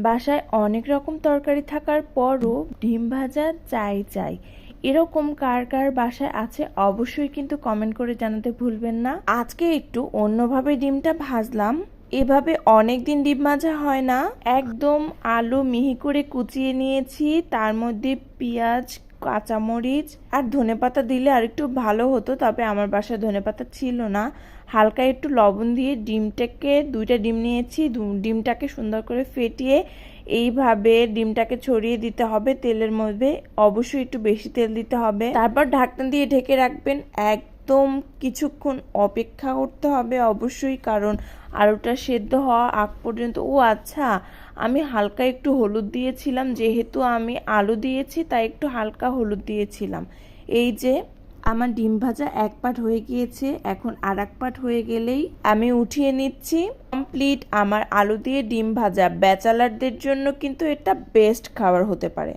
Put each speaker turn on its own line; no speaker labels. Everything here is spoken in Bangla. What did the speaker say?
বাসায় অনেক রকম তরকারি থাকার পরও ডিম ভাজা চাই চাই, এরকম কার কার বাসায় আছে অবশ্যই কিন্তু কমেন্ট করে জানাতে ভুলবেন না। আজকে একটু অন্যভাবে ডিমটা ভাজলাম। এভাবে অনেক দিন ডিম ভাজা হয় না। একদম আলু মিহি করে কুচিয়ে নিয়েছি, তার মধ্যে পেঁয়াজ, কাঁচামরিচ আর ধনেপাতা দিলে আর একটু ভালো হতো, তবে আমার বাসায় ধনেপাতা ছিল না। হালকা একটু লবণ দিয়ে ডিমটাকে, দুইটা ডিম নিয়েছি, ডিমটাকে সুন্দর করে ফেটিয়ে এইভাবে ডিমটাকে ছড়িয়ে দিতে হবে তেলের মধ্যে। অবশ্যই একটু বেশি তেল দিতে হবে। তারপর ঢাকনা দিয়ে ঢেকে রাখবেন। একদম কিছুক্ষণ অপেক্ষা করতে হবে অবশ্যই, কারণ আলুটা সেদ্ধ হওয়া আগ পর্যন্ত। ও আচ্ছা, আমি হালকা একটু হলুদ দিয়েছিলাম, যেহেতু আমি আলু দিয়েছি তাই একটু হালকা হলুদ দিয়েছিলাম। এই যে আমার ডিম ভাজা এক পাট হয়ে গিয়েছে, এখন আর এক পাট হয়ে গেলেই আমি উঠিয়ে নিচ্ছি। কমপ্লিট আমার আলু দিয়ে ডিম ভাজা। ব্যাচেলারদের জন্য কিন্তু এটা বেস্ট খাবার হতে পারে।